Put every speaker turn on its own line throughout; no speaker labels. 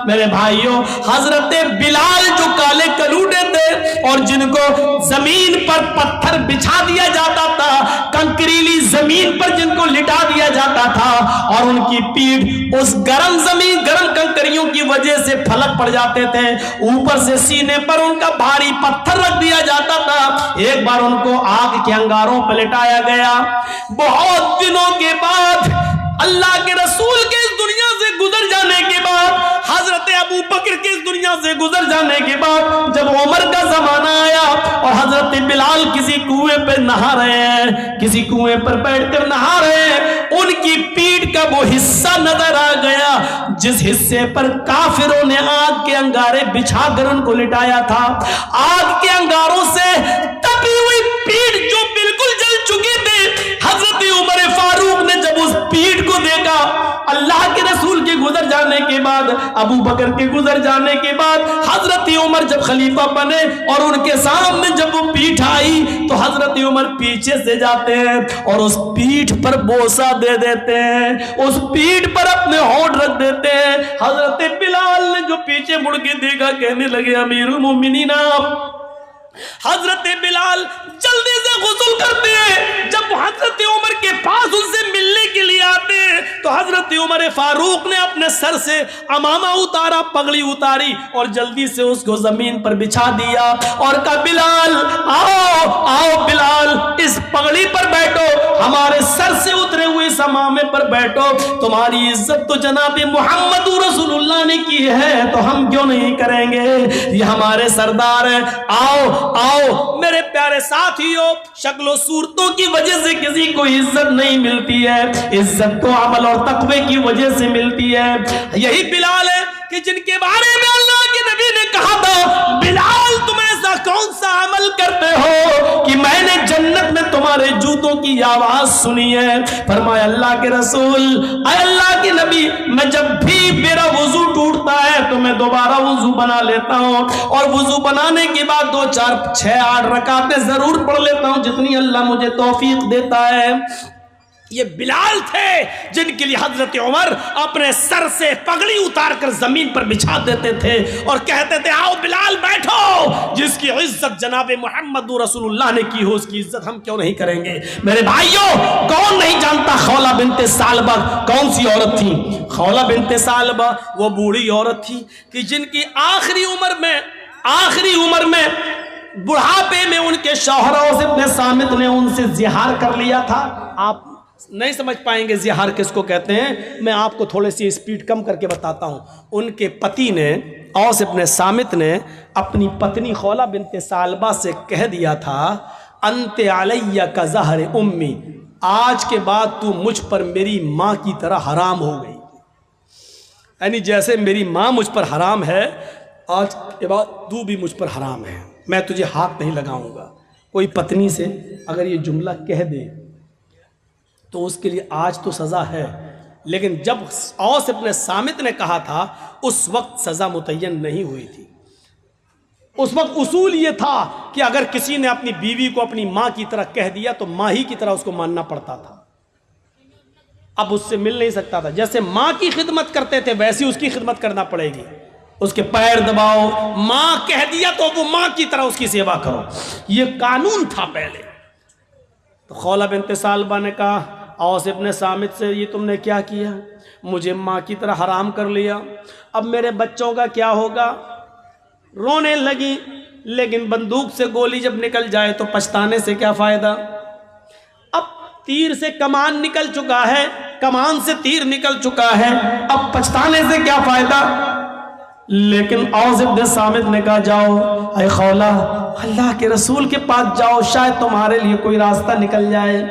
میرے بھائیوں حضرت بلال جو کالے کلوٹے تھے اور جن کو زمین پر پتھر بچھا دیا جاتا تھا، کنکریلی زمین پر جن کو لٹا دیا جاتا تھا اور ان کی پیٹھ اس گرم زمین گرم کنکریوں کی وجہ سے پھلک پڑ جاتے تھے، اوپر سے سینے پر ان کا بھاری پتھر رکھ دیا جاتا تھا، ایک بار ان کو آگ کے انگاروں پر لٹایا گیا۔ بہت دنوں کے بعد اللہ کے رسول کے اس دنیا سے گزر جانے کے بعد، حضرت ابو بکر کے اس دنیا سے گزر جانے کے بعد جب عمر کا زمانہ آیا اور حضرت بلال کسی کنویں پہ نہا رہے ہیں، کسی کنویں پر بیٹھ کر نہا رہے ہیں، ان کی پیٹھ کا وہ حصہ نظر آ گیا جس حصے پر کافروں نے آگ کے انگارے بچھا کر ان کو لٹایا تھا۔ آگ کے انگاروں سے تپی ہوئی پیٹھ جو بالکل جل چکی تھی، حضرت عمر فاروق نے جب اس پیٹھ کو دیکھا، اللہ کے رسول کے گزر جانے کے بعد، ابو بکر کے گزر جانے کے بعد، حضرت عمر جب خلیفہ بنے اور ان کے سامنے جب وہ پیٹھ آئی تو حضرت عمر پیچھے سے جاتے ہیں اور اس پیٹھ پر بوسہ دے دیتے ہیں، اس پیٹھ پر اپنے ہونٹ رکھ دیتے ہیں۔ حضرت بلال نے جو پیچھے مڑ کے دیکھا کہنے لگے امیر المومنین آپ۔ حضرت بلال جلدی سے غسل کرتے ہیں، جب حضرت عمر کے پاس ان سے ملنے کے لیے آتے ہیں تو حضرت عمر فاروق نے اپنے سر سے عمامہ اتارا، پگڑی اتاری اور جلدی سے اس کو زمین پر بچھا دیا اور کہا بلال آؤ آؤ بلال اس پگڑی پر بیٹھو، ہمارے سر سے اترے ہوئے اس عمامے پر بیٹھو، تمہاری عزت تو جناب محمد رسول اللہ نے کی ہے تو ہم کیوں نہیں کریں گے، یہ ہمارے سردار ہیں، آؤ آؤ۔ میرے پیارے ساتھیوں، شکل و صورتوں کی وجہ سے کسی کو عزت نہیں ملتی ہے، عزت تو عمل اور تقوی کی وجہ سے ملتی ہے۔ یہی بلال ہے کہ جن کے بارے میں اللہ کے نبی نے کہا تھا بلال تم ایسا کون سا عمل کرتے ہو کہ میں نے جنت میں تمہارے جوتوں کی آواز سنی ہے۔ فرمایا اللہ کے رسول، اے اللہ کے نبی، میں جب بھی میرا وضو ٹوٹتا ہے تو میں دوبارہ وضو بنا لیتا ہوں اور وضو بنانے کے بعد 2 4 6 8 رکعتیں ضرور پڑھ لیتا ہوں جتنی اللہ مجھے توفیق دیتا ہے۔ یہ بلال تھے جن کے لیے حضرت عمر اپنے سر سے پگڑی اتار کر زمین پر بچھا دیتے تھے اور کہتے تھے آؤ بلال بیٹھو، جس کی عزت جناب محمد رسول اللہ نے کی ہو اس کی عزت ہم کیوں نہیں کریں گے۔ میرے بھائیوں، کون نہیں جانتا خولہ بنت ثعلبہ کون سی عورت تھی؟ خولہ بنت ثعلبہ وہ بوڑھی عورت تھی کہ جن کی آخری عمر میں بڑھاپے میں ان کے شوہر اوس ابن صامت نے ان سے زہار کر لیا تھا۔ آپ نہیں سمجھ پائیں گے زہار کس کو کہتے ہیں، میں آپ کو تھوڑے سی سپیڈ کم کر کے بتاتا ہوں۔ ان کے پتی نے، اوس ابن صامت نے اپنی پتنی خولہ بنت ثعلبہ سے کہہ دیا تھا انت علیہ کا زہر امی، آج کے بعد تو مجھ پر میری ماں کی طرح حرام ہو گئی، یعنی جیسے میری ماں مجھ پر حرام ہے آج کے بعد تو بھی مجھ پر حرام ہے، میں تجھے ہاتھ نہیں لگاؤں گا۔ کوئی پتنی سے اگر یہ جملہ کہہ دے تو اس کے لیے آج تو سزا ہے، لیکن جب اوس ابن صامت نے کہا تھا اس وقت سزا متعین نہیں ہوئی تھی۔ اس وقت اصول یہ تھا کہ اگر کسی نے اپنی بیوی کو اپنی ماں کی طرح کہہ دیا تو ماں ہی کی طرح اس کو ماننا پڑتا تھا، اب اس سے مل نہیں سکتا تھا۔ جیسے ماں کی خدمت کرتے تھے ویسی اس کی خدمت کرنا پڑے گی، اس کے پیر دباؤ، ماں کہہ دیا تو وہ ماں کی طرح اس کی سیوا کرو، یہ قانون تھا پہلے۔ تو خولہ بنت ثعلبہ نے کہا اوس ابن صامت سے یہ تم نے کیا کیا، مجھے ماں کی طرح حرام کر لیا، اب میرے بچوں کا کیا ہوگا؟ رونے لگی، لیکن بندوق سے گولی جب نکل جائے تو پچھتانے سے کیا فائدہ؟ اب تیر سے کمان نکل چکا ہے، کمان سے تیر نکل چکا ہے، اب پچھتانے سے کیا فائدہ؟ لیکن اوس ابن صامت نے کہا جاؤ اے خولہ اللہ کے رسول کے پاس جاؤ، شاید تمہارے لیے کوئی راستہ نکل جائے۔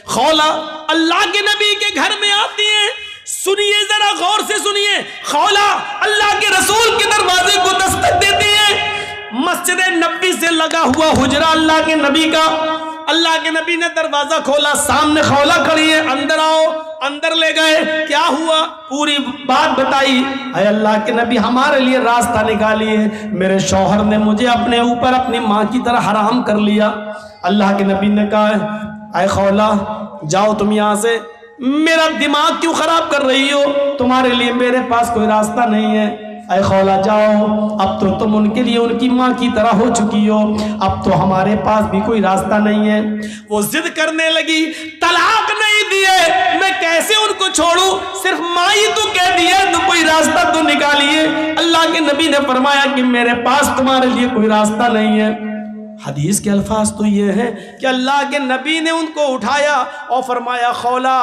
خولہ اللہ کے نبی کے گھر میں آتی ہیں، سنیے ذرا غور سے سنیے، خولہ اللہ کے رسول کے دروازے کو دستک دیتی ہیں، مسجد نبی سے لگا ہوا حجرہ اللہ کے نبی کا، اللہ کے نبی نے دروازہ کھولا، سامنے خولہ کھڑی ہے، اندر آؤ، اندر لے گئے، کیا ہوا پوری بات بتائی، اے اللہ کے نبی ہمارے لیے راستہ نکالیے، میرے شوہر نے مجھے اپنے اوپر اپنی ماں کی طرح حرام کر لیا۔ اللہ کے نبی نے کہا اے خولہ جاؤ تم یہاں سے، میرا دماغ کیوں خراب کر رہی ہو، تمہارے لیے میرے پاس کوئی راستہ نہیں ہے۔ اے خولا جاؤ، اب تو تم ان کے لیے ان کی ماں کی طرح ہو چکی ہو، اب تو ہمارے پاس بھی کوئی راستہ نہیں ہے۔ وہ ضد کرنے لگی، طلاق نہیں دیے میں کیسے ان کو چھوڑوں، صرف ماں ہی تو کہہ دیا تو کوئی راستہ تو نکالیے۔ اللہ کے نبی نے فرمایا کہ میرے پاس تمہارے لیے کوئی راستہ نہیں ہے۔ حدیث کے الفاظ تو یہ ہیں کہ اللہ کے نبی نے ان کو اٹھایا اور فرمایا خولا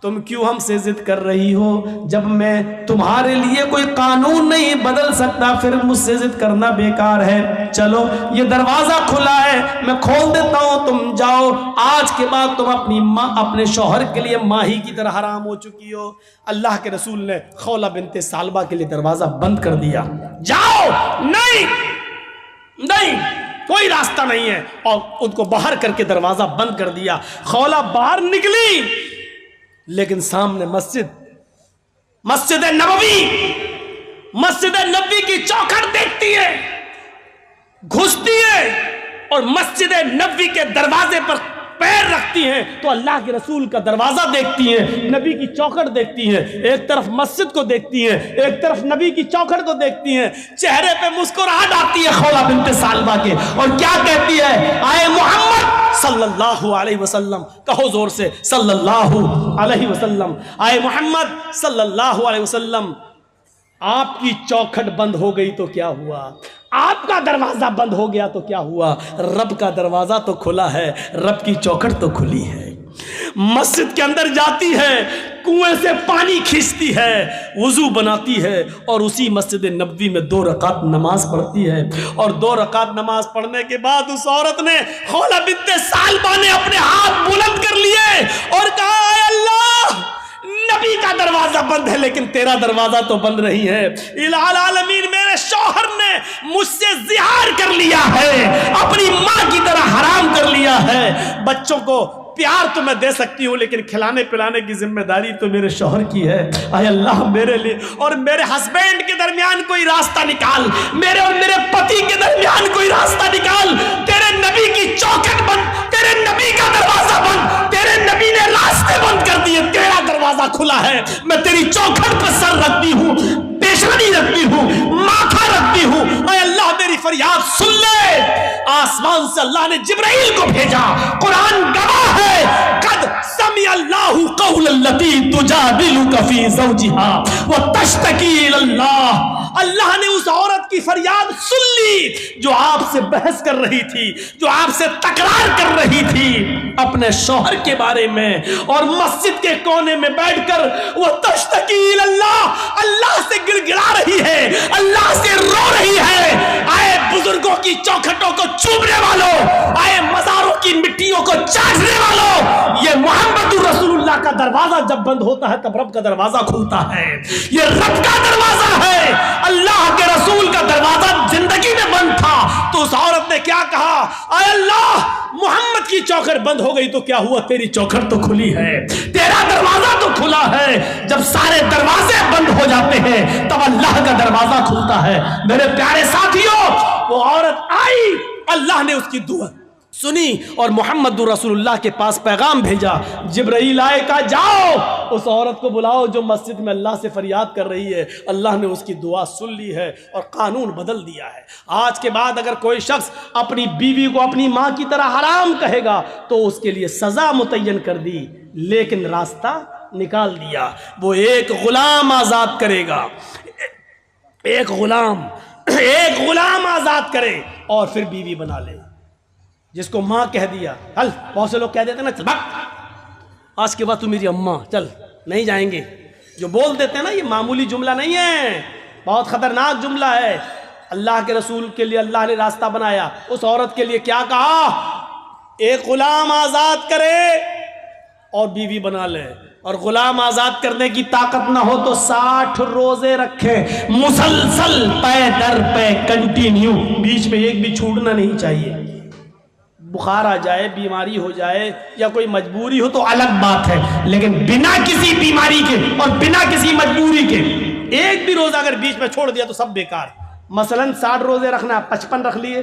تم کیوں ہم سے ضد کر رہی ہو، جب میں تمہارے لیے کوئی قانون نہیں بدل سکتا پھر مجھ سے ضد کرنا بیکار ہے۔ چلو یہ دروازہ کھلا ہے میں کھول دیتا ہوں، تم جاؤ، آج کے بعد تم اپنی ماں اپنے شوہر کے لیے ماہی کی طرح حرام ہو چکی ہو۔ اللہ کے رسول نے خولہ بنت ثعلبہ کے لیے دروازہ بند کر دیا، جاؤ، نہیں کوئی راستہ نہیں ہے، اور ان کو باہر کر کے دروازہ بند کر دیا۔ خولہ باہر نکلی لیکن سامنے مسجد نبوی کی چوکھٹ دیکھتی ہے، گھستی ہے اور مسجد نبوی کے دروازے پر پیر رکھتی ہیں تو اللہ کے رسول کا دروازہ دیکھتی ہیں، نبی کی چوکھٹ دیکھتی ہیں، ایک طرف مسجد کو دیکھتی ہیں، ایک طرف نبی کی چوکھٹ کو دیکھتی ہیں، چہرے پہ مسکراہٹ آتی ہے خولہ بنت ثعلبہ کے، اور کیا کہتی ہے، آئے محمد صلی اللہ علیہ وسلم، کہو زور سے صلی اللہ علیہ وسلم، آئے محمد صلی اللہ علیہ وسلم، آپ کی چوکھٹ بند ہو گئی تو کیا ہوا، آپ کا دروازہ بند ہو گیا تو کیا ہوا، رب کا دروازہ تو کھلا ہے، رب کی چوکھٹ تو کھلی ہے۔ مسجد کے اندر جاتی ہے، کنویں سے پانی کھینچتی ہے، وضو بناتی ہے اور اسی مسجد نبوی میں 2 رکعت نماز پڑھتی ہے، اور 2 رکعت نماز پڑھنے کے بعد اس عورت نے خولہ بنت ثعلبہ نے اپنے ہاتھ بلند کر لیے اور کہا اے اللہ، نبی کا دروازہ بند ہے لیکن تیرا دروازہ تو بند نہیں ہے، الہ العالمین میرے شوہر نے مجھ سے زہار کر لیا ہے، اپنی ماں کی طرح حرام کر لیا ہے، بچوں کو پیار تو میں دے سکتی ہوں لیکن کھلانے پلانے کی ذمہ داری تو میرے شوہر کی ہے، اے اللہ میرے لیے اور میرے ہسبینڈ کے درمیان کوئی راستہ نکال، میرے اور میرے پتی کے درمیان کوئی راستہ نکال، تیرے نبی کی چوکھٹ بند، تیرے نبی کا دروازہ بند، تیرے نبی نے راستے بند کر دیے، تیرا دروازہ کھلا ہے، میں تیری چوکھٹ پر سر رکھتی ہوں، پیشانی رکھتی ہوں، ماتھا رکھتی ہوں، اے اللہ میری فریاد سن لے۔ آسمان سے اللہ نے جبرائیل کو بھیجا، قرآن گواہ ہے، قد سمع اللہ قول التی تجادلک فی زوجہا وتشتکی الی اللہ، اللہ نے اس عورت کی فریاد سن لی جو آپ سے بحث کر رہی تھی، جو آپ سے تکرار کر رہی تھی اپنے شوہر کے بارے میں، اور مسجد کے کونے میں بیٹھ کر وہ تشتکی الی اللہ، اللہ سے گڑ گڑا رہی ہے، اللہ سے رو رہی ہے۔ آئے بزرگوں کی چوکھٹوں کو چومنے والوں، آئے مزاروں کی مٹیوں کو چاٹنے والوں، یہ محمد رسول اللہ کا دروازہ جب بند ہوتا ہے تب رب کا دروازہ کھلتا ہے، یہ رب کا دروازہ ہے۔ اللہ کے رسول کا دروازہ زندگی میں بند تھا تو اس عورت نے کیا کہا، اے اللہ محمد کی چوکھٹ بند ہو گئی تو کیا ہوا، تیری چوکھٹ تو کھلی ہے، تیرا دروازہ تو کھلا ہے۔ جب سارے دروازے بند ہو جاتے ہیں تب اللہ کا دروازہ کھلتا ہے۔ میرے پیارے ساتھیوں، وہ عورت آئی، اللہ نے اس کی دعا سنی اور محمد رسول اللہ کے پاس پیغام بھیجا، جبرائیل آئے، کہا جاؤ اس عورت کو بلاؤ جو مسجد میں اللہ سے فریاد کر رہی ہے، اللہ نے اس کی دعا سن لی ہے اور قانون بدل دیا ہے۔ آج کے بعد اگر کوئی شخص اپنی بیوی کو اپنی ماں کی طرح حرام کہے گا تو اس کے لیے سزا متعین کر دی، لیکن راستہ نکال دیا، وہ ایک غلام آزاد کرے گا، ایک غلام آزاد کرے اور پھر بیوی بنا لے، جس کو ماں کہہ دیا۔ چل، بہت سے لوگ کہہ دیتے ہیں نا، چل بھاگ، آج کے بعد تو میری اماں، چل نہیں جائیں گے، جو بول دیتے ہیں نا، یہ معمولی جملہ نہیں ہے، بہت خطرناک جملہ ہے۔ اللہ کے رسول کے لیے اللہ نے راستہ بنایا، اس عورت کے لیے کیا کہا، ایک غلام آزاد کرے اور بیوی بنا لے، اور غلام آزاد کرنے کی طاقت نہ ہو تو 60 روزے رکھے مسلسل، پے در پے، کنٹینیو، بیچ میں ایک بھی چھوٹنا نہیں چاہیے۔ بخار آ جائے، بیماری ہو جائے یا کوئی مجبوری ہو تو الگ بات ہے، لیکن بنا کسی بیماری کے اور بنا کسی مجبوری کے ایک بھی روزہ اگر بیچ میں چھوڑ دیا تو سب بیکار۔ مثلا 60 روزے رکھنا، 55 رکھ لیے،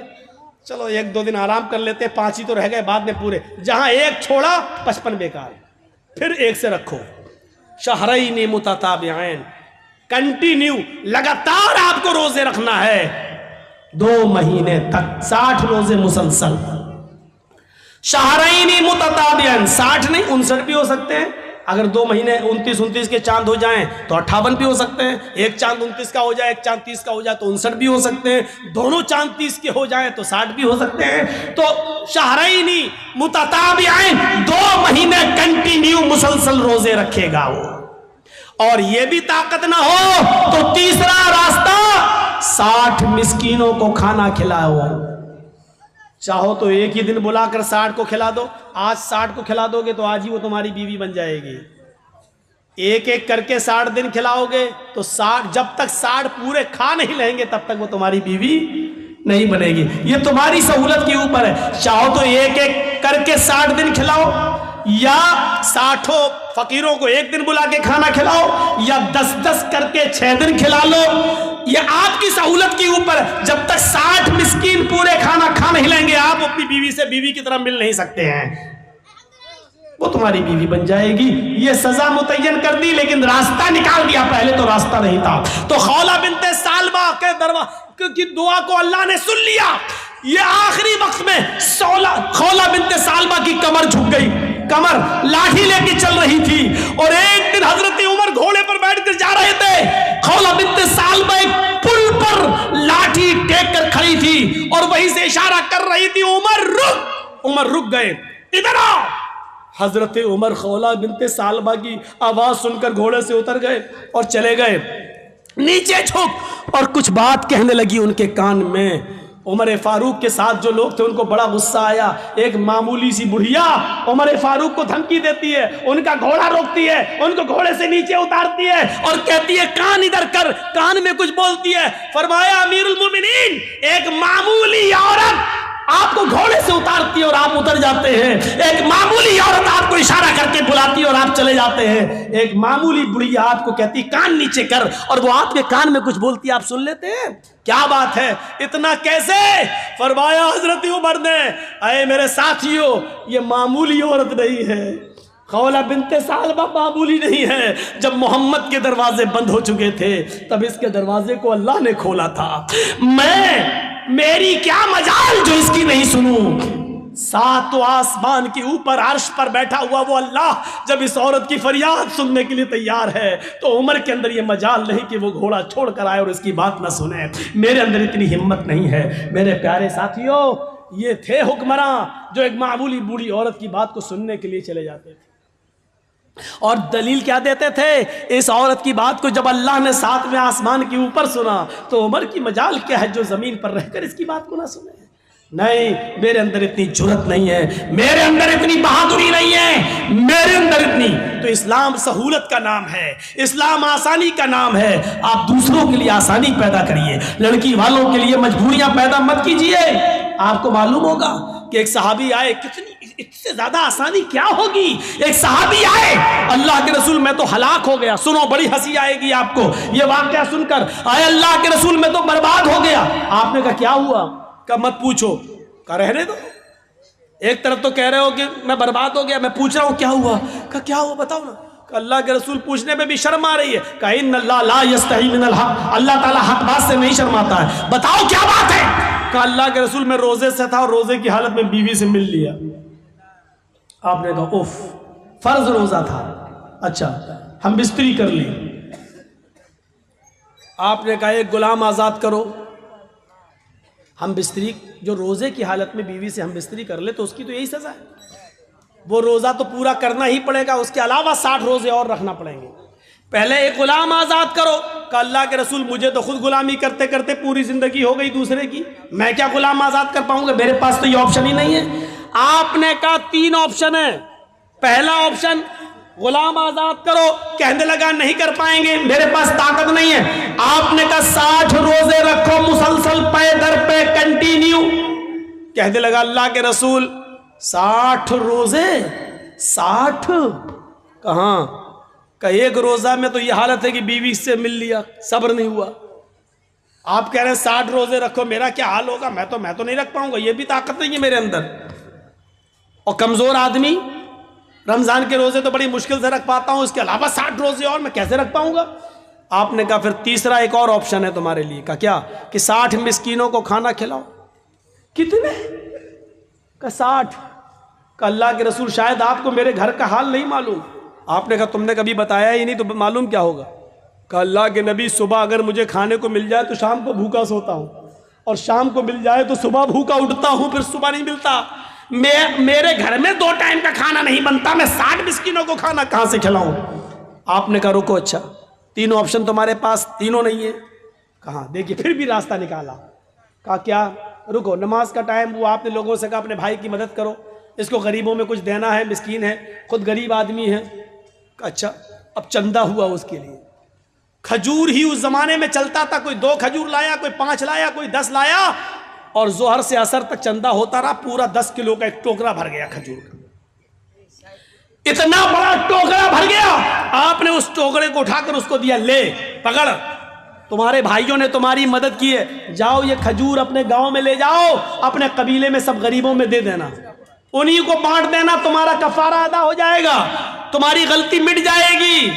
چلو 1-2 دن آرام کر لیتے، 5 ہی تو رہ گئے بعد میں پورے، جہاں ایک چھوڑا 55 بیکار۔ پھر ایک سے رکھو، شہرین متتابعین، کنٹینیو لگاتار آپ کو روزے رکھنا ہے 2 مہینے تک، 60 روزے مسلسل، شہرین متتابعین، 60 نہیں 59 بھی ہو سکتے ہیں، اگر 2 مہینے 29 کے چاند ہو جائیں تو 58 بھی ہو سکتے ہیں، ایک چاند 29 کا ہو جائے ایک چاند 30 کا ہو جائے تو 59 بھی ہو سکتے ہیں، دونوں چاند 30 کے ہو جائیں تو 60 بھی ہو سکتے ہیں۔ تو شہرین متتابعین، 2 مہینے کنٹینیو مسلسل روزے رکھے گا وہ، اور یہ بھی طاقت نہ ہو تو تیسرا راستہ 60 مسکینوں کو کھانا کھلاؤ، چاہو تو ایک ہی دن بلا کر 60 کو کھلا دو، آج 60 کو کھلا دو گے تو آج ہی وہ تمہاری بیوی بن جائے گی، ایک ایک کر کے 60 دن کھلاؤ گے تو 60 جب تک 60 پورے کھا نہیں لیں گے تب تک وہ تمہاری بیوی نہیں بنے گی، یہ تمہاری سہولت کے اوپر ہے، چاہو تو ایک ایک کر کے 60 دن کھلاؤ، یا 60 فقیروں کو ایک دن بلا کے کھانا کھلاؤ، یا 10 کر کے 6 دن کھلا لو، یہ آپ کی سہولت کے اوپر، جب تک 60 مسکین پورے کھانا کھا نہیں لیں گے آپ اپنی بیوی سے بیوی کی طرح مل نہیں سکتے ہیں، وہ تمہاری بیوی بن جائے گی۔ یہ سزا متعین کر دی لیکن راستہ نکال دیا، پہلے تو راستہ نہیں تھا۔ تو خولہ بنت ثعلبہ کے کی دعا کو اللہ نے سن لیا، یہ آخری وقت میں خولہ بنت ثعلبہ کی کمر جھک گئی، کمر لاٹھی لے کے چل رہی تھی، اور ایک دن حضرت عمر گھوڑے پر بیٹھ کر جا رہے تھے، خولہ بنت ثعلبہ ایک پل پر لاٹھی ٹیک کر کھڑی تھی اور وہیں سے اشارہ کر رہی تھی عمر رک، عمر رک گئے، ادھر آؤ۔ حضرت عمر خولہ بنت ثعلبہ کی آواز سن کر گھوڑے سے اتر گئے اور چلے گئے، نیچے جھک، اور کچھ بات کہنے لگی ان کے کان میں۔ عمر فاروق کے ساتھ جو لوگ تھے ان کو بڑا غصہ آیا، ایک معمولی سی بڑھیا عمر فاروق کو دھمکی دیتی ہے، ان کا گھوڑا روکتی ہے، ان کو گھوڑے سے نیچے اتارتی ہے اور کہتی ہے کان ادھر کر، کان میں کچھ بولتی ہے۔ فرمایا امیر المومنین، ایک معمولی عورت آپ کو گھوڑے سے اتارتی ہے اور آپ اتر جاتے ہیں، ایک معمولی عورت آپ کو اشارہ کر کے بلاتی ہے اور آپ چلے جاتے ہیں، ایک معمولی بڑھیا آپ کو کہتی کان نیچے کر اور وہ آپ کے کان میں کچھ بولتی ہے، آپ سن لیتے ہیں، کیا بات ہے، اتنا کیسے؟ فرمایا حضرت عمر نے، اے میرے ساتھیوں، یہ معمولی عورت نہیں ہے، خولہ بنت ثعلبہ معمولی نہیں ہے، جب محمد کے دروازے بند ہو چکے تھے تب اس کے دروازے کو اللہ نے کھولا تھا، میری کیا مجال جو اس کی نہیں سنوں، 7 آسمان کے اوپر عرش پر بیٹھا ہوا وہ اللہ جب اس عورت کی فریاد سننے کے لیے تیار ہے تو عمر کے اندر یہ مجال نہیں کہ وہ گھوڑا چھوڑ کر آئے اور اس کی بات نہ سنے، میرے اندر اتنی ہمت نہیں ہے۔ میرے پیارے ساتھیوں، یہ تھے حکمراں جو ایک معمولی بوڑھی عورت کی بات کو سننے کے لیے چلے جاتے تھے، اور دلیل کیا دیتے تھے؟ اس عورت کی بات کو جب اللہ نے 7ویں آسمان کے اوپر سنا تو عمر کی مجال کیا ہے جو زمین پر رہ کر اس کی بات کو نہ سنے؟ نہیں، میرے اندر اتنی جرت نہیں ہے، میرے اندر اتنی بہادری نہیں ہے، میرے اندر اتنی۔ تو اسلام سہولت کا نام ہے، اسلام آسانی کا نام ہے، آپ دوسروں کے لیے آسانی پیدا کریے، لڑکی والوں کے لیے مجبوریاں پیدا مت کیجیے۔ آپ کو معلوم ہوگا کہ ایک صحابی آئے، کتنی اس سے زیادہ آسانی کیا ہوگی؟ ایک صحابی آئے، اللہ کے رسول میں تو ہلاک ہو گیا، سنو بڑی ہنسی آئے گی آپ کو یہ واقعہ سن کر، آئے اللہ کے رسول میں تو برباد ہو گیا۔ آپ نے کہا کیا ہوا؟ کہ مت پوچھو، کہ رہنے دو، ایک طرف تو کہہ رہے ہو کہ میں برباد ہو گیا، میں پوچھ رہا ہوں کیا ہوا؟ کہ کیا ہوا بتاؤ نا۔ کہ اللہ کے رسول پوچھنے میں بھی شرم آ رہی ہے، کہ ان اللہ لا یستحی من الحق، اللہ تعالیٰ حق بات سے نہیں شرماتا ہے، بتاؤ کیا بات ہے؟ کہ اللہ کے رسول میں روزے سے تھا اور روزے کی حالت میں بیوی سے مل لیا۔ آپ نے کہا اوف، فرض روزہ تھا، اچھا ہم بستری کر لی۔ آپ نے کہا ایک غلام آزاد کرو۔ ہم بستری، جو روزے کی حالت میں بیوی سے ہم بستری کر لے تو اس کی تو یہی سزا ہے، وہ روزہ تو پورا کرنا ہی پڑے گا، اس کے علاوہ 60 روزے اور رکھنا پڑیں گے۔ پہلے ایک غلام آزاد کرو۔ کہ اللہ کے رسول مجھے تو خود غلامی کرتے کرتے پوری زندگی ہو گئی دوسرے کی، میں کیا غلام آزاد کر پاؤں گا؟ میرے پاس تو یہ آپشن ہی نہیں ہے۔ آپ نے کہا 3 آپشن ہے، پہلا آپشن غلام آزاد کرو، کہنے لگا نہیں کر پائیں گے، میرے پاس طاقت نہیں ہے۔ آپ نے کہا 60 روزے رکھو مسلسل پے در پہ کنٹینیو، کہنے لگا اللہ کے رسول 60 روزے، 60 کہاں؟ کہ ایک روزہ میں تو یہ حالت ہے کہ بیوی سے مل لیا، صبر نہیں ہوا۔ آپ کہہ رہے ہیں 60 روزے رکھو، میرا کیا حال ہوگا؟ میں تو نہیں رکھ پاؤں گا، یہ بھی طاقت نہیں ہے میرے اندر۔ اور کمزور آدمی رمضان کے روزے تو بڑی مشکل سے رکھ پاتا ہوں، اس کے علاوہ 60 روزے اور میں کیسے رکھ پاؤں گا؟ آپ نے کہا پھر تیسرا ایک اور آپشن ہے تمہارے لیے. کا کیا؟ کہ 60 مسکینوں کو کھانا کھلاؤ. کتنے؟ کہ 60. کہ اللہ کے رسول شاید آپ کو میرے گھر کا حال نہیں معلوم. آپ نے کہا تم نے کبھی بتایا ہی نہیں تو معلوم کیا ہوگا. کہ اللہ کے نبی صبح اگر مجھے کھانے کو مل جائے تو شام کو بھوکا سوتا ہوں, اور شام کو مل جائے تو صبح بھوکا اٹھتا ہوں, پھر صبح نہیں ملتا. میرے گھر میں 2 ٹائم کا کھانا نہیں بنتا, میں 60 مسکینوں کو کھانا کہاں سے کھلاؤں. آپ نے کہا رکو, اچھا تینوں آپشن تمہارے پاس, تینوں نہیں ہے. کہاں دیکھیے پھر بھی راستہ نکالا. کہا کیا؟ رکو, نماز کا ٹائم ہوا, آپ نے لوگوں سے کہا اپنے بھائی کی مدد کرو, اس کو غریبوں میں کچھ دینا ہے, مسکین ہے, خود غریب آدمی ہے. اچھا اب چندہ ہوا اس کے لیے. کھجور ہی اس زمانے میں چلتا تھا, کوئی 2 کھجور لایا, کوئی 5 لایا, کوئی 10 لایا, اور ظہر سے عصر تک چندہ ہوتا رہا. پورا 10 کلو کا ایک ٹوکرا بھر گیا کھجور کا. اتنا بڑا ٹوکرا بھر گیا. آپ نے اس ٹوکرے کو اٹھا کر اس کو دیا, لے پکڑ, تمہارے بھائیوں نے تمہاری مدد کی ہے, جاؤ یہ کھجور اپنے گاؤں میں لے جاؤ, اپنے قبیلے میں سب غریبوں میں دے دینا, انہی کو بانٹ دینا, تمہارا کفارہ ادا ہو جائے گا, تمہاری غلطی مٹ جائے گی,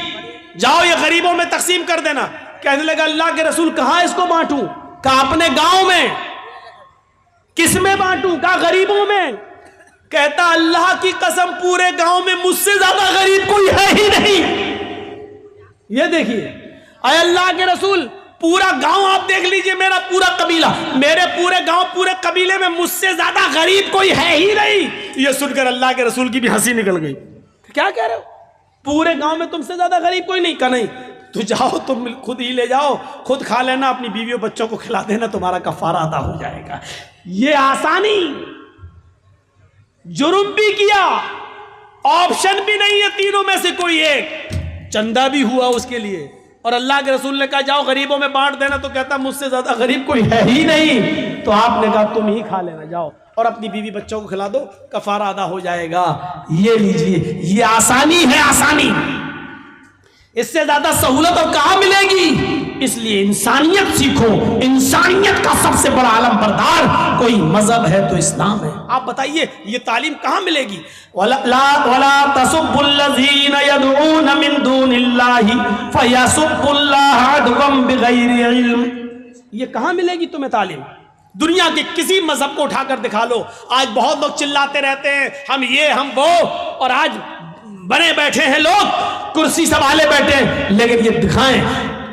جاؤ یہ غریبوں میں تقسیم کر دینا. کہنے لگا اللہ کے رسول کہاں اس کو بانٹوں؟ کہا اپنے گاؤں میں. کس میں بانٹوں؟ کہا غریبوں میں. کہتا اللہ کی قسم پورے گاؤں میں مجھ سے زیادہ غریب کوئی ہے ہی نہیں. یہ دیکھیے اے اللہ کے رسول, پورا گاؤں آپ دیکھ لیجئے, میرا پورا قبیلہ, میرے پورے گاؤں پورے قبیلے میں مجھ سے زیادہ غریب کوئی ہے ہی نہیں. یہ سن کر اللہ کے رسول کی بھی ہنسی نکل گئی. کیا کہہ رہے ہو؟ پورے گاؤں میں تم سے زیادہ غریب کوئی نہیں. کہا نہیں, تو جاؤ تم خود ہی لے جاؤ, خود کھا لینا, اپنی بیویوں بچوں کو کھلا دینا, تمہارا کفارہ ادا ہو جائے گا. یہ آسانی. جرم بھی کیا, آپشن بھی نہیں ہے تینوں میں سے کوئی ایک, چندہ بھی ہوا اس کے لیے, اور اللہ کے رسول نے کہا جاؤ غریبوں میں بانٹ دینا, تو کہتا مجھ سے زیادہ غریب کوئی ہے ہی نہیں. تو آپ نے کہا تم ہی کھا لینا, جاؤ اور اپنی بیوی بچوں کو کھلا دو, کفارہ ادا ہو جائے گا. یہ لیجئے, یہ آسانی ہے, آسانی. اس سے زیادہ سہولت اور کہاں ملے گی؟ اس لیے انسانیت سیکھو. انسانیت کا سب سے بڑا علم بردار کوئی مذہب ہے تو اسلام ہے. آپ بتائیے یہ تعلیم کہاں ملے گی؟ وَلَا تَسُبُّوا الَّذِينَ يَدْعُونَ مِن دُونِ اللَّهِ فَيَسُبُّوا اللَّهَ عَدْوًا بِغَيْرِ عِلْمٍ. یہ کہاں ملے گی تمہیں تعلیم؟ دنیا کے کسی مذہب کو اٹھا کر دکھا لو. آج بہت لوگ چلاتے رہتے ہیں ہم یہ ہم وہ, اور آج بنے بیٹھے ہیں لوگ, کرسی سنبھالے بیٹھے, لیکن یہ دکھائیں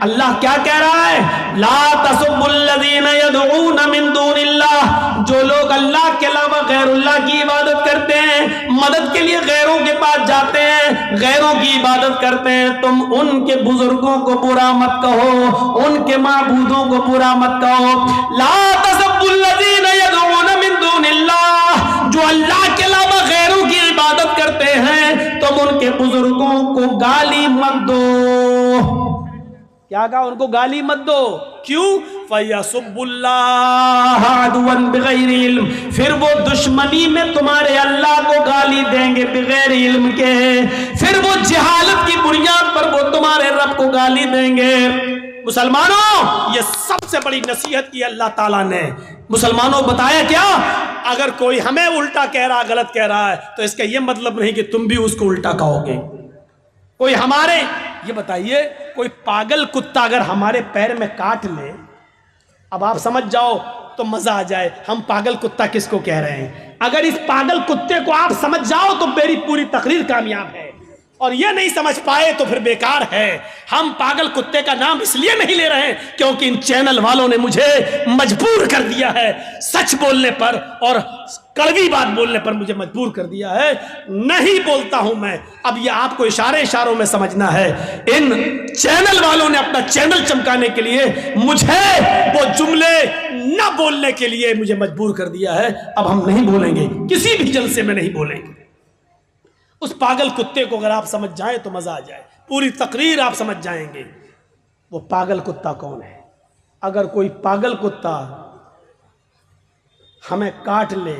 اللہ کیا کہہ رہا ہے؟ لا تسبوا الذین یدعون من دون اللہ. جو لوگ اللہ کے علاوہ غیر اللہ کی عبادت کرتے ہیں, مدد کے لیے غیروں کے پاس جاتے ہیں, غیروں کی عبادت کرتے ہیں, تم ان کے بزرگوں کو برا مت کہو, ان کے معبودوں کو برا مت کہو. لا تسبوا الذین یدعون من دون اللہ. جو اللہ کے علاوہ غیروں کی عبادت کرتے ہیں تم ان کے بزرگوں کو گالی مت دو. کیا کہا؟ ان کو گالی مت دو. کیوں؟ فَيَسُبُّ اللَّهَ عَدْوًا بِغَيْرِ عِلْمٍ. پھر وہ دشمنی میں تمہارے اللہ کو گالی دیں گے بغیر علم کے. پھر وہ جہالت کی بنیاد پر وہ تمہارے رب کو گالی دیں گے. مسلمانوں, یہ سب سے بڑی نصیحت کی اللہ تعالیٰ نے. مسلمانوں بتایا کیا؟ اگر کوئی ہمیں الٹا کہہ رہا, غلط کہہ رہا ہے, تو اس کا یہ مطلب نہیں کہ تم بھی اس کو الٹا کہو گے. کوئی ہمارے, یہ بتائیے, کوئی پاگل کتا اگر ہمارے پیر میں کاٹ لے, اب آپ سمجھ جاؤ تو مزہ آ جائے ہم پاگل کتا کس کو کہہ رہے ہیں. اگر اس پاگل کتے کو آپ سمجھ جاؤ تو میری پوری تقریر کامیاب ہے, اور یہ نہیں سمجھ پائے تو پھر بیکار ہے. ہم پاگل کتے کا نام اس لیے نہیں لے رہے ہیں کیونکہ ان چینل والوں نے مجھے مجبور کر دیا ہے سچ بولنے پر, اور کڑوی بات بولنے پر مجھے مجبور کر دیا ہے. نہیں بولتا ہوں میں. اب یہ آپ کو اشاروں میں سمجھنا ہے. ان چینل والوں نے اپنا چینل چمکانے کے لیے مجھے وہ جملے نہ بولنے کے لیے مجھے مجبور کر دیا ہے. اب ہم نہیں بولیں گے, کسی بھی جلسے میں نہیں بولیں گے. اس پاگل کتے کو اگر آپ سمجھ جائیں تو مزہ آ جائے, پوری تقریر آپ سمجھ جائیں گے. وہ پاگل کتا کون ہے؟ اگر کوئی پاگل کتا ہمیں کاٹ لے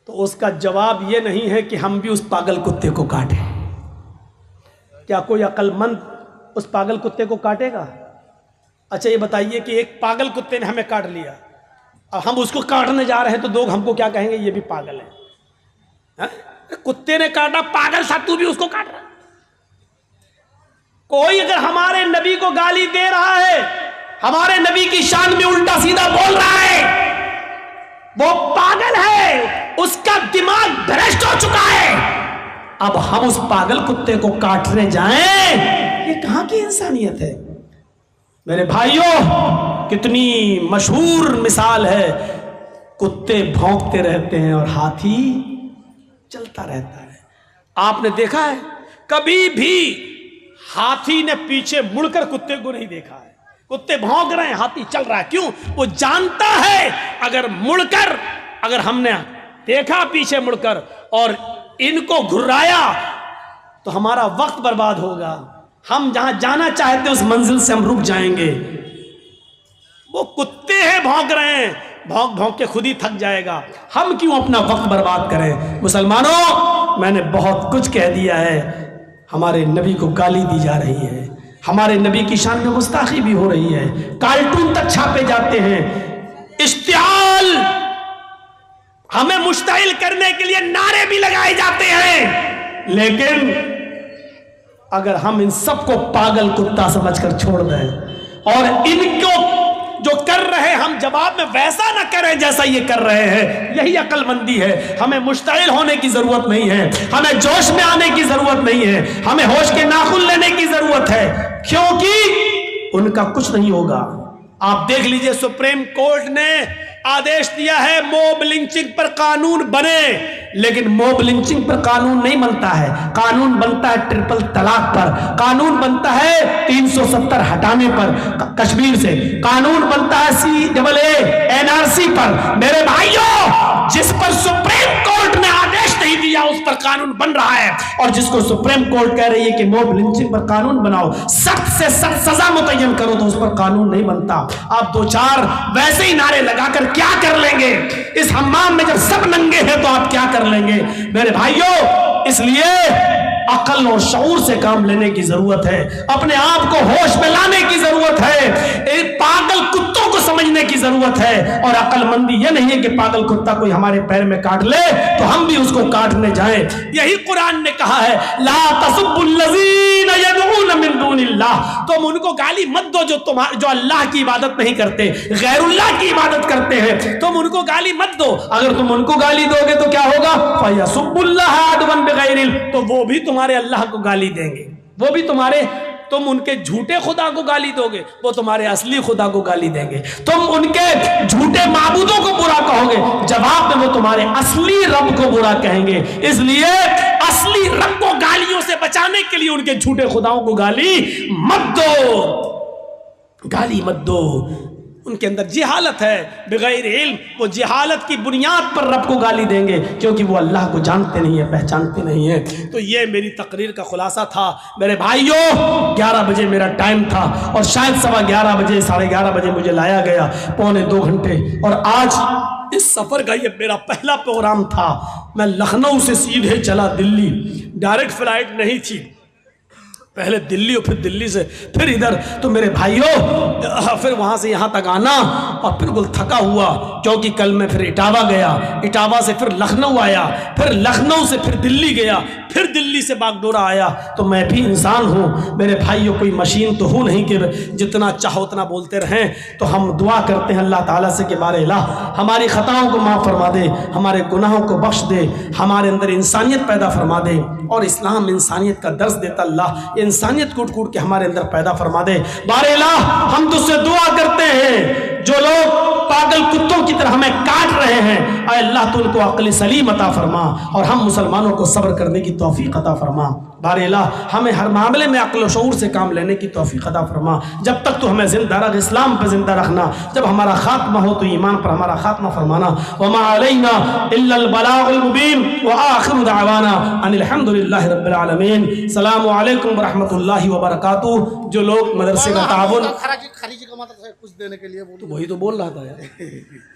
تو اس کا جواب یہ نہیں ہے کہ ہم بھی اس پاگل کتے کو کاٹیں. کیا کوئی عقل مند اس پاگل کتے کو کاٹے گا؟ اچھا یہ بتائیے کہ ایک پاگل کتے نے ہمیں کاٹ لیا, اب ہم اس کو کاٹنے جا رہے ہیں تو لوگ ہم کو کیا کہیں گے؟ یہ بھی پاگل ہے. کتے نے کاٹا, پاگل سا تو بھی اس کو کاٹ رہا. کوئی اگر ہمارے نبی کو گالی دے رہا ہے، ہمارے نبی کی شان میں الٹا سیدھا بول رہا ہے، وہ پاگل ہے، اس کا دماغ بھرشٹ ہو چکا ہے۔ اب ہم اس پاگل کتے کو کاٹنے جائیں، یہ کہاں کی انسانیت ہے؟ میرے بھائیوں، کتنی مشہور مثال ہے، کتے بھونکتے رہتے ہیں اور ہاتھی چلتا رہتا ہے۔ آپ نے دیکھا ہے کبھی بھی ہاتھی نے پیچھے مڑ کر کتے کو نہیں دیکھا ہے؟ کتے بھونک رہے ہیں، ہاتھی چل رہا ہے، کیوں؟ وہ جانتا ہے اگر مڑ کر، اگر ہم نے دیکھا پیچھے مڑ کر اور ان کو گھرایا تو ہمارا وقت برباد ہوگا، ہم جہاں جانا چاہتے اس منزل سے ہم رک جائیں گے۔ وہ کتے ہیں، بھونک رہے ہیں، بھونک بھونک کے خود ہی تھک جائے گا، ہم کیوں اپنا وقت برباد کریں؟ مسلمانوں، میں نے بہت کچھ کہہ دیا ہے، ہمارے نبی کو گالی دی جا رہی ہے، ہمارے نبی کی شان میں گستاخی بھی ہو رہی ہے، کارٹون تک چھاپے جاتے ہیں، اشتعال، ہمیں مشتعل کرنے کے لیے نعرے بھی لگائے جاتے ہیں، لیکن اگر ہم ان سب کو پاگل کتا سمجھ کر چھوڑ دیں اور ان کو جو کر رہے ہم جواب میں ویسا نہ کریں جیسا یہ کر رہے ہیں، یہی عقل مندی ہے۔ ہمیں مشتعل ہونے کی ضرورت نہیں ہے، ہمیں جوش میں آنے کی ضرورت نہیں ہے، ہمیں ہوش کے ناخن لینے کی ضرورت ہے، کیونکہ ان کا کچھ نہیں ہوگا۔ آپ دیکھ لیجئے، سپریم کورٹ نے آدیش دیا ہے موب لنچنگ پر قانون بنے، لیکن موب لنچنگ پر قانون نہیں بنتا ہے، قانون بنتا ہے ٹرپل طلاق پر، قانون بنتا ہے 370 ہٹانے پر کشمیر سے، قانون بنتا ہے CAA NRC پر۔ میرے بھائیوں، جس پر سپریم کورٹ نے آدیش نہیں دیا اس پر قانون بن رہا ہے، اور جس کو سپریم کورٹ کہہ رہی ہے کہ موب لنچنگ پر قانون بناؤ، سخت سے سخت سزا متعین کرو، تو اس پر قانون نہیں بنتا۔ آپ دو چار ویسے ہی نعرے لگا کر کیا کر لیں گے؟ اس حمام میں جب سب ننگے ہیں تو آپ کیا کر لیں گے؟ میرے بھائیوں، اس لیے عقل اور شعور سے کام لینے کی ضرورت ہے، اپنے آپ کو ہوش میں لانے کی ضرورت ہے، پاگل کتوں کو سمجھنے کی ضرورت ہے، اور عقل مندی یہ نہیں ہے کہ پاگل کتا کوئی ہمارے پیر میں کاٹ لے تو ہم بھی اس کو کاٹنے جائیں۔ یہی قرآن نے کہا ہے، لا تسبوا الذین یدعون من دون اللہ، تم ان کو گالی مت دو جو اللہ کی عبادت نہیں کرتے، غیر اللہ کی عبادت کرتے ہیں، تم ان کو گالی مت دو۔ اگر تم ان کو گالی دو گے تو کیا ہوگا؟ فَيَسُبُّ اللَّهَ عَدْوًا بِغَيْرِ الْعِلْمِ، تو وہ بھی تمہارے اللہ کو گالی دیں گے، وہ بھی تم ان کے جھوٹے خدا کو گالی دو گے، وہ تمہارے اصلی خدا کو گالی دیں گے، تم ان کے جھوٹے معبودوں کو برا کہو گے، جواب میں وہ تمہارے اصلی رب کو برا کہیں گے۔ اس لیے اصلی رب کو گالیوں سے بچانے کے لیے ان کے جھوٹے خداؤں کو گالی مت دو، گالی مت دو۔ ان کے اندر جہالت ہے، بغیر علم، وہ جہالت کی بنیاد پر رب کو گالی دیں گے، کیونکہ وہ اللہ کو جانتے نہیں ہیں، پہچانتے نہیں ہیں۔ تو یہ میری تقریر کا خلاصہ تھا۔ میرے بھائیوں، 11 بجے میرا ٹائم تھا، اور شاید 11:15 بجے 11:30 بجے مجھے لایا گیا، پونے 2 گھنٹے، اور آج اس سفر کا یہ میرا پہلا پروگرام تھا۔ میں لکھنؤ سے سیدھے چلا دلی، ڈائریکٹ فلائٹ نہیں تھی، پہلے دلی اور پھر دلی سے پھر ادھر۔ تو میرے بھائیوں، پھر وہاں سے یہاں تک آنا، اور بالکل تھکا ہوا، کیونکہ کل میں پھر اٹاوا گیا، اٹاوا سے پھر لکھنؤ آیا، پھر لکھنؤ سے پھر دلی گیا، پھر دلی سے باگڈورا آیا۔ تو میں بھی انسان ہوں میرے بھائیوں، کوئی مشین تو ہوں نہیں کہ جتنا چاہو اتنا بولتے رہیں۔ تو ہم دعا کرتے ہیں اللہ تعالیٰ سے کہ بار الہ ہماری خطاؤں کو معاف فرما دے، ہمارے گناہوں کو بخش دے، ہمارے اندر انسانیت پیدا فرما دے، اور اسلام انسانیت کا درس دیتا اللہ انسانیت کوٹ کوٹ کے ہمارے اندر پیدا فرما دے۔ بار الہ ہم تجھ سے دعا کرتے ہیں، جو لوگ پاگل کتوں کی طرح ہمیں کاٹ رہے ہیں، اے اللہ تو ان کو عقل سلیم عطا فرما، اور ہم مسلمانوں کو صبر کرنے کی توفیق عطا فرما۔ بار الہ ہمیں ہر معاملے میں عقل و شعور سے کام لینے کی توفیق عطا فرما۔ جب تک تو ہمیں زندہ رکھ، اسلام پہ زندہ رکھنا، جب ہمارا خاتمہ ہو تو ایمان پر ہمارا خاتمہ فرمانا۔ وما علینا الا البلاغ المبین، وآخر دعوانا ان الحمد للہ رب العالمین۔ السلام علیکم ورحمۃ اللہ وبرکاتہ۔ جو لوگ مدرسے کا تعاون،
خریجی کا مطلب ہے کچھ دینے کے لیے،
تو وہی تو بول رہا تھا یار۔